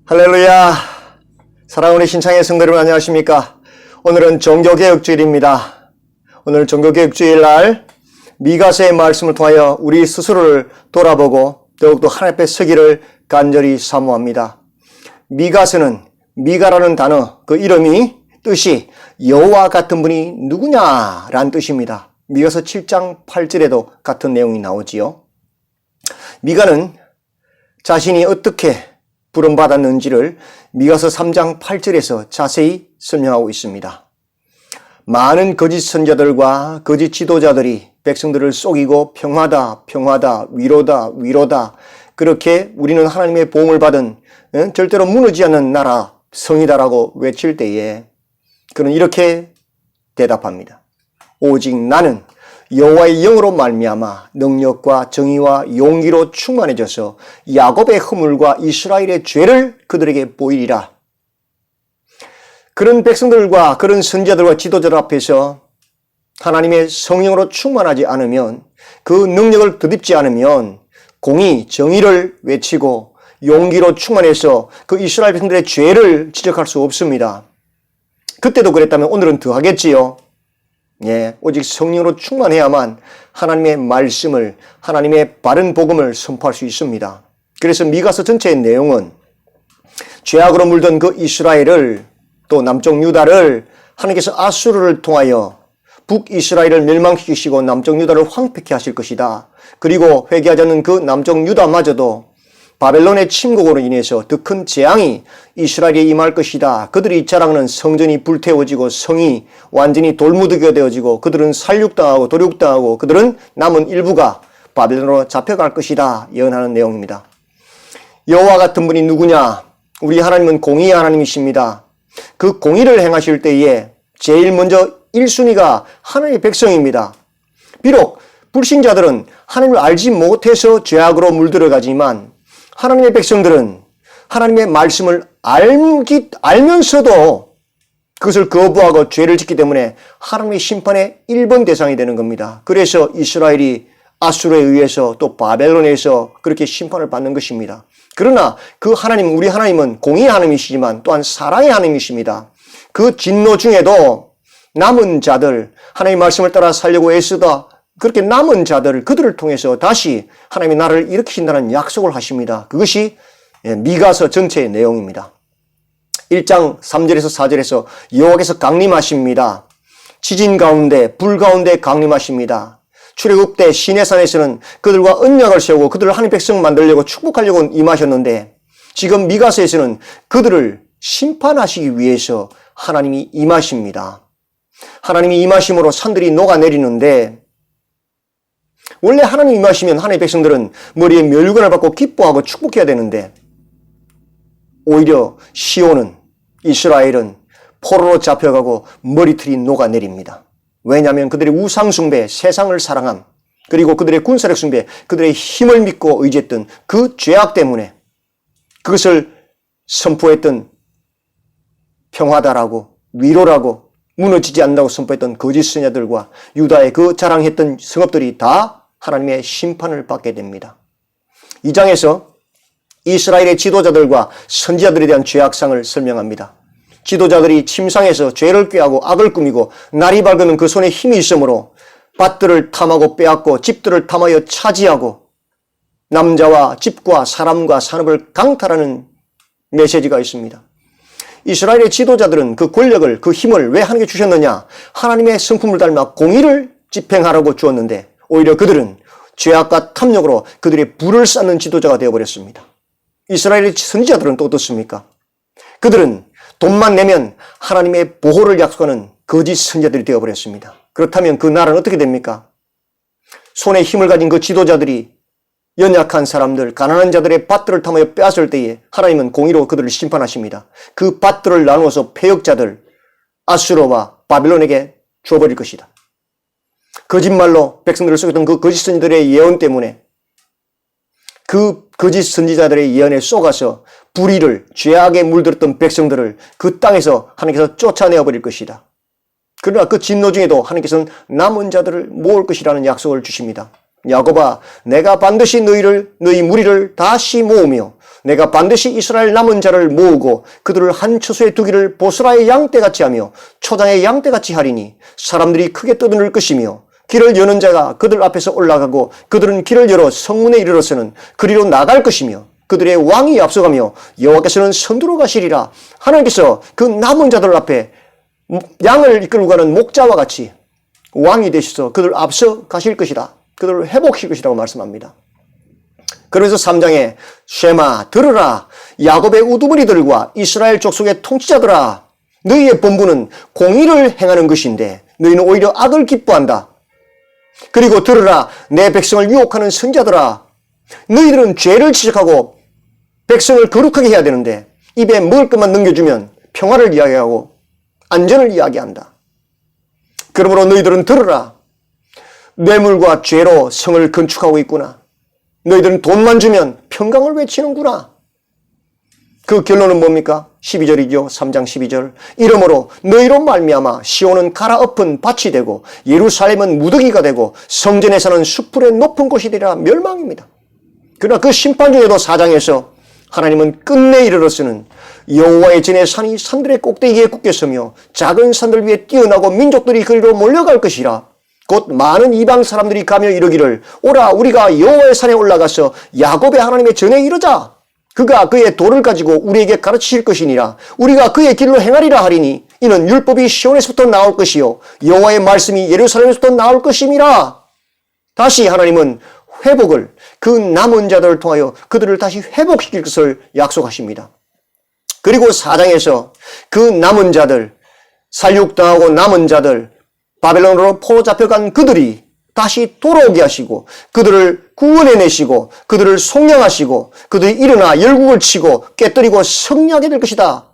할렐루야. 사랑하는 신창의 성도 여러분 안녕하십니까? 오늘은 종교개혁주일입니다. 오늘 종교개혁주일 날 미가서의 말씀을 통하여 우리 스스로를 돌아보고 더욱더 하나님 앞에 서기를 간절히 사모합니다. 미가서는 미가라는 단어 그 이름이 뜻이 여호와 같은 분이 누구냐라는 뜻입니다. 미가서 7장 8절에도 같은 내용이 나오지요. 미가는 자신이 어떻게 부름받았는지를 미가서 3장 8절에서 자세히 설명하고 있습니다. 많은 거짓 선자들과 거짓 지도자들이 백성들을 속이고 평화다, 평화다, 위로다, 위로다 그렇게 우리는 하나님의 보응을 받은 절대로 무너지지 않는 나라 성이다라고 외칠 때에 그는 이렇게 대답합니다. 오직 나는 여호와의 영으로 말미암아 능력과 정의와 용기로 충만해져서 야곱의 허물과 이스라엘의 죄를 그들에게 보이리라. 그런 백성들과 그런 선지자들과 지도자들 앞에서 하나님의 성령으로 충만하지 않으면 그 능력을 덧입지 않으면 공의, 정의를 외치고 용기로 충만해서 그 이스라엘 백성들의 죄를 지적할 수 없습니다. 그때도 그랬다면 오늘은 더 하겠지요. 오직 성령으로 충만해야만 하나님의 말씀을, 하나님의 바른 복음을 선포할 수 있습니다. 그래서 미가서 전체의 내용은 죄악으로 물든 그 이스라엘을 또 남쪽 유다를 하나님께서 아수르를 통하여 북이스라엘을 멸망시키시고 남쪽 유다를 황폐케 하실 것이다. 그리고 회개하지 않는 그 남쪽 유다마저도 바벨론의 침공으로 인해서 더 큰 재앙이 이스라엘에 임할 것이다. 그들이 자랑하는 성전이 불태워지고 성이 완전히 돌무더기가 되어지고 그들은 살육당하고 도륙당하고 그들은 남은 일부가 바벨론으로 잡혀갈 것이다. 예언하는 내용입니다. 여호와 같은 분이 누구냐? 우리 하나님은 공의의 하나님이십니다. 그 공의를 행하실 때에 제일 먼저 1순위가 하나님의 백성입니다. 비록 불신자들은 하나님을 알지 못해서 죄악으로 물들어가지만 하나님의 백성들은 하나님의 말씀을 알면서도 그것을 거부하고 죄를 짓기 때문에 하나님의 심판의 1번 대상이 되는 겁니다. 그래서 이스라엘이 아수르에 의해서 또 바벨론에서 그렇게 심판을 받는 것입니다. 그러나 그 하나님, 우리 하나님은 공의의 하나님이시지만 또한 사랑의 하나님이십니다. 그 진노 중에도 남은 자들, 하나님의 말씀을 따라 살려고 애쓰다 그렇게 남은 자들, 그들을 통해서 다시 하나님의 나라를 일으키신다는 약속을 하십니다. 그것이 미가서 전체의 내용입니다. 1장 3절에서 4절에서 여호와께서 강림하십니다. 지진 가운데, 불 가운데 강림하십니다. 출애굽 때 시내산에서는 그들과 언약을 세우고 그들을 하나님 백성 만들려고 축복하려고 임하셨는데 지금 미가서에서는 그들을 심판하시기 위해서 하나님이 임하십니다. 하나님이 임하심으로 산들이 녹아내리는데 원래 하나님 임하시면 하나님의 백성들은 머리에 멸관을 받고 기뻐하고 축복해야 되는데 오히려 시온은, 이스라엘은 포로로 잡혀가고 머리털이 녹아내립니다. 왜냐하면 그들의 우상숭배, 세상을 사랑함, 그리고 그들의 군사력 숭배, 그들의 힘을 믿고 의지했던 그 죄악 때문에 그것을 선포했던 평화다라고 위로라고 무너지지 않는다고 선포했던 거짓 선자들과 유다의 그 자랑했던 성읍들이 다 하나님의 심판을 받게 됩니다. 2장에서 이스라엘의 지도자들과 선지자들에 대한 죄악상을 설명합니다. 지도자들이 침상에서 죄를 꾀하고 악을 꾸미고 날이 밝으면 그 손에 힘이 있으므로 밭들을 탐하고 빼앗고 집들을 탐하여 차지하고 남자와 집과 사람과 산업을 강탈하는 메시지가 있습니다. 이스라엘의 지도자들은 그 권력을, 그 힘을 왜 하나님께 주셨느냐? 하나님의 성품을 닮아 공의를 집행하라고 주었는데 오히려 그들은 죄악과 탐욕으로 그들의 불을 쌓는 지도자가 되어버렸습니다. 이스라엘의 선지자들은 또 어떻습니까? 그들은 돈만 내면 하나님의 보호를 약속하는 거짓 선지자들이 되어버렸습니다. 그렇다면 그 나라는 어떻게 됩니까? 손에 힘을 가진 그 지도자들이 연약한 사람들, 가난한 자들의 밭들을 탐하여 빼앗을 때에 하나님은 공의로 그들을 심판하십니다. 그 밭들을 나누어서 패역자들, 아수르와 바벨론에게 줘버릴 것이다. 거짓말로 백성들을 속였던 그 거짓 선지자들의 예언 때문에 그 거짓 선지자들의 예언에 쏘가서 불의를, 죄악에 물들었던 백성들을 그 땅에서 하나님께서 쫓아내어버릴 것이다. 그러나 그 진노 중에도 하나님께서는 남은 자들을 모을 것이라는 약속을 주십니다. 야곱아, 내가 반드시 너희 무리를 다시 모으며 내가 반드시 이스라엘 남은 자를 모으고 그들을 한 처소에 두기를 보스라의 양떼같이 하며 초장의 양떼같이 하리니 사람들이 크게 떠들 것이며 길을 여는 자가 그들 앞에서 올라가고 그들은 길을 열어 성문에 이르러서는 그리로 나갈 것이며 그들의 왕이 앞서가며 여호와께서는 선두로 가시리라. 하나님께서 그 남은 자들 앞에 양을 이끌고 가는 목자와 같이 왕이 되셔서 그들 앞서 가실 것이다. 그들을 회복시킬 것이라고 말씀합니다. 그러면서 3장에 쉐마 들으라 야곱의 우두머리들과 이스라엘 족속의 통치자들아 너희의 본분은 공의를 행하는 것인데 너희는 오히려 악을 기뻐한다. 그리고 들으라 내 백성을 유혹하는 선자들아 너희들은 죄를 지적하고 백성을 거룩하게 해야 되는데 입에 먹을 것만 넘겨주면 평화를 이야기하고 안전을 이야기한다. 그러므로 너희들은 들으라 뇌물과 죄로 성을 건축하고 있구나. 너희들은 돈만 주면 평강을 외치는구나. 그 결론은 뭡니까? 12절이죠. 3장 12절. 이러므로 너희로 말미암아 시온은 갈아엎은 밭이 되고 예루살렘은 무더기가 되고 성전에서는 숲풀의 높은 곳이 되리라. 멸망입니다. 그러나 그 심판 중에도 4장에서 하나님은 끝내 이르러서는 여호와의 전의 산이 산들의 꼭대기에 굳게 서며 작은 산들 위에 뛰어나고 민족들이 그리로 몰려갈 것이라. 곧 많은 이방 사람들이 가며 이르기를 오라 우리가 여호와의 산에 올라가서 야곱의 하나님의 전에 이르자. 그가 그의 도를 가지고 우리에게 가르치실 것이니라. 우리가 그의 길로 행하리라 하리니 이는 율법이 시온에서부터 나올 것이요 여호와의 말씀이 예루살렘에서부터 나올 것임이라. 다시 하나님은 회복을 그 남은 자들을 통하여 그들을 다시 회복시킬 것을 약속하십니다. 그리고 4장에서 그 남은 자들 살육당하고 남은 자들 바벨론으로 포로 잡혀간 그들이 다시 돌아오게 하시고 그들을 구원해내시고 그들을 속량하시고 그들이 일어나 열국을 치고 깨뜨리고 승리하게 될 것이다.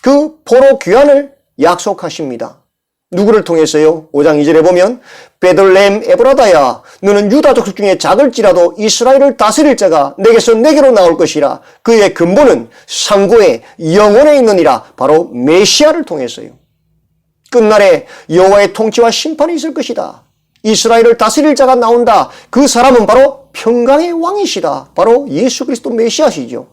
그 포로 귀환을 약속하십니다. 누구를 통해서요? 5장 2절에 보면 베들레헴 에브라다야 너는 유다 족속 중에 작을지라도 이스라엘을 다스릴 자가 내게서 내게로 나올 것이라. 그의 근본은 상고에 영원에 있느니라. 바로 메시아를 통해서요. 끝날에 여호와의 통치와 심판이 있을 것이다. 이스라엘을 다스릴 자가 나온다. 그 사람은 바로 평강의 왕이시다. 바로 예수 그리스도 메시아시죠.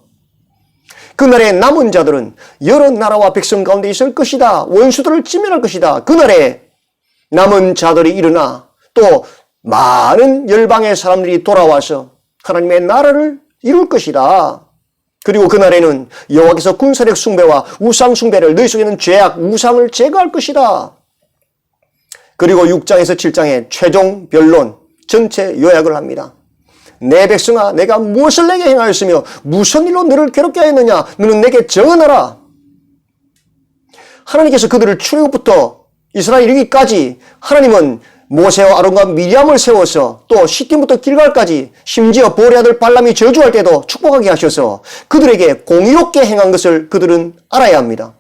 그날에 남은 자들은 여러 나라와 백성 가운데 있을 것이다. 원수들을 지면할 것이다. 그날에 남은 자들이 일어나 또 많은 열방의 사람들이 돌아와서 하나님의 나라를 이룰 것이다. 그리고 그날에는 여호와께서 군사력 숭배와 우상 숭배를 너희 속에 있는 죄악 우상을 제거할 것이다. 그리고 6장에서 7장에 최종 변론 전체 요약을 합니다. 내 백성아 내가 무엇을 내게 행하였으며 무슨 일로 너를 괴롭게 하였느냐 너는 내게 전하라. 하나님께서 그들을 출애굽부터 이스라엘 이르기까지 하나님은 모세와 아론과 미리암을 세워서 또 시팀부터 길갈까지 심지어 보레 아들 발람이 저주할 때도 축복하게 하셔서 그들에게 공의롭게 행한 것을 그들은 알아야 합니다.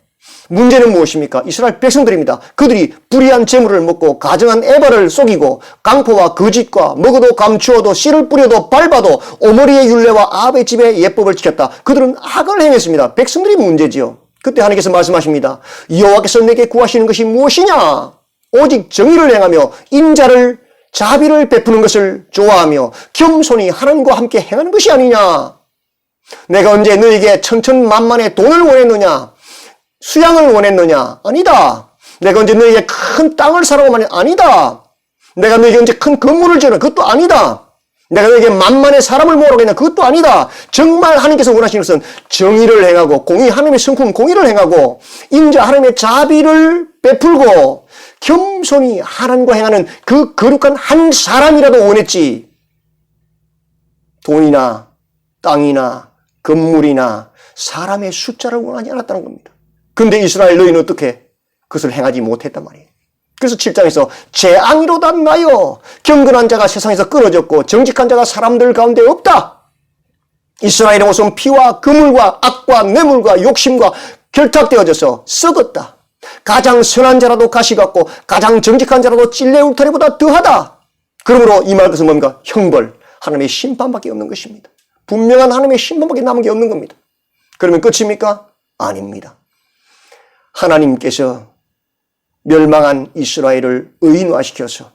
문제는 무엇입니까? 이스라엘 백성들입니다. 그들이 불의한 재물을 먹고 가정한 에바를 속이고 강포와 거짓과 먹어도 감추어도 씨를 뿌려도 밟아도 오므리의 율례와 아합의 집의 예법을 지켰다. 그들은 악을 행했습니다. 백성들이 문제지요. 그때 하나님께서 말씀하십니다. 여호와께서 내게 구하시는 것이 무엇이냐? 오직 정의를 행하며 인자를 자비를 베푸는 것을 좋아하며 겸손히 하나님과 함께 행하는 것이 아니냐? 내가 언제 너에게 천천만만의 돈을 원했느냐? 수양을 원했느냐? 아니다. 내가 언제 너에게 큰 땅을 사라고 말했느냐? 아니다. 내가 너에게 언제 큰 건물을 지으라? 그것도 아니다. 내가 너에게 만만의 사람을 모으라고 했냐? 그것도 아니다. 정말 하나님께서 원하시는 것은 정의를 행하고 공의, 하나님의 성품 공의를 행하고 인자 하나님의 자비를 베풀고 겸손히 하나님과 행하는 그 거룩한 한 사람이라도 원했지. 돈이나 땅이나 건물이나 사람의 숫자를 원하지 않았다는 겁니다. 근데 이스라엘 너희는 어떻게 그것을 행하지 못했단 말이에요. 그래서 7장에서 재앙이로다 나여 경건한 자가 세상에서 끊어졌고 정직한 자가 사람들 가운데 없다. 이스라엘의 옷은 피와 그물과 악과 뇌물과 욕심과 결탁되어져서 썩었다. 가장 선한 자라도 가시 같고 가장 정직한 자라도 찔레 울타리보다 더하다. 그러므로 이 말 것은 뭡니까? 형벌, 하나님의 심판밖에 없는 것입니다. 분명한 하나님의 심판밖에 남은 게 없는 겁니다. 그러면 끝입니까? 아닙니다. 하나님께서 멸망한 이스라엘을 의인화시켜서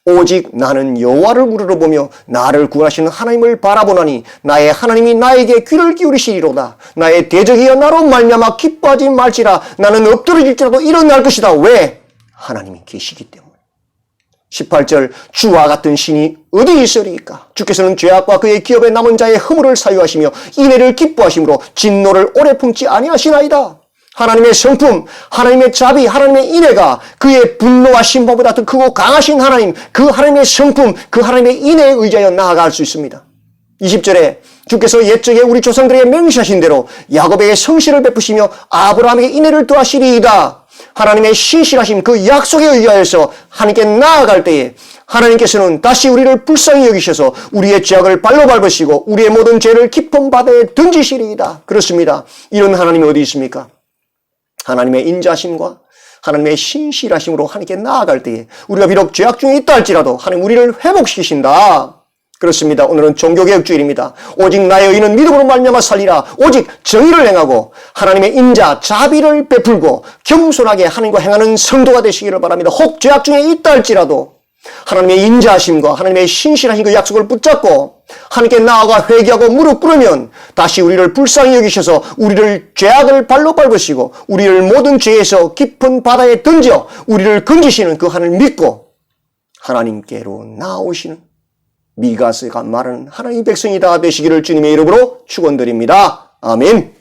오직 나는 여호와를 우러러보며 나를 구원하시는 하나님을 바라보나니 나의 하나님이 나에게 귀를 기울이시리로다. 나의 대적이여 나로 말미암아 기뻐하지 말지라. 나는 엎드러질지라도 일어날 것이다. 왜? 하나님이 계시기 때문에. 18절 주와 같은 신이 어디 있으리까? 주께서는 죄악과 그의 기업에 남은 자의 허물을 사유하시며 인애를 기뻐하심으로 진노를 오래 품지 아니하시나이다. 하나님의 성품, 하나님의 자비, 하나님의 인애가 그의 분노와 심판보다 더 크고 강하신 하나님, 그 하나님의 성품, 그 하나님의 인애에 의지하여 나아갈 수 있습니다. 20절에 주께서 옛적에 우리 조상들에게 맹세하신 대로 야곱에게 성실을 베푸시며 아브라함에게 인애를 더하시리이다. 하나님의 신실하심 그 약속에 의하여서 하나님께 나아갈 때에 하나님께서는 다시 우리를 불쌍히 여기셔서 우리의 죄악을 발로 밟으시고 우리의 모든 죄를 깊은 바다에 던지시리이다. 그렇습니다. 이런 하나님이 어디 있습니까? 하나님의 인자심과 하나님의 신실하심으로 하나님께 나아갈 때에 우리가 비록 죄악 중에 있다 할지라도 하나님 우리를 회복시키신다. 그렇습니다. 오늘은 종교개혁주일입니다. 오직 나의 의는 믿음으로 말미암아 살리라. 오직 정의를 행하고 하나님의 인자, 자비를 베풀고 겸손하게 하나님과 행하는 성도가 되시기를 바랍니다. 혹 죄악 중에 있다 할지라도 하나님의 인자하심과 하나님의 신실하신 그 약속을 붙잡고 하나님께 나아가 회개하고 무릎 꿇으면 다시 우리를 불쌍히 여기셔서 우리를 죄악을 발로 밟으시고 우리를 모든 죄에서 깊은 바다에 던져 우리를 건지시는 그 하나님을 믿고 하나님께로 나아오시는 미가서가 말하는 하나님의 백성이 다 되시기를 주님의 이름으로 축원드립니다. 아멘.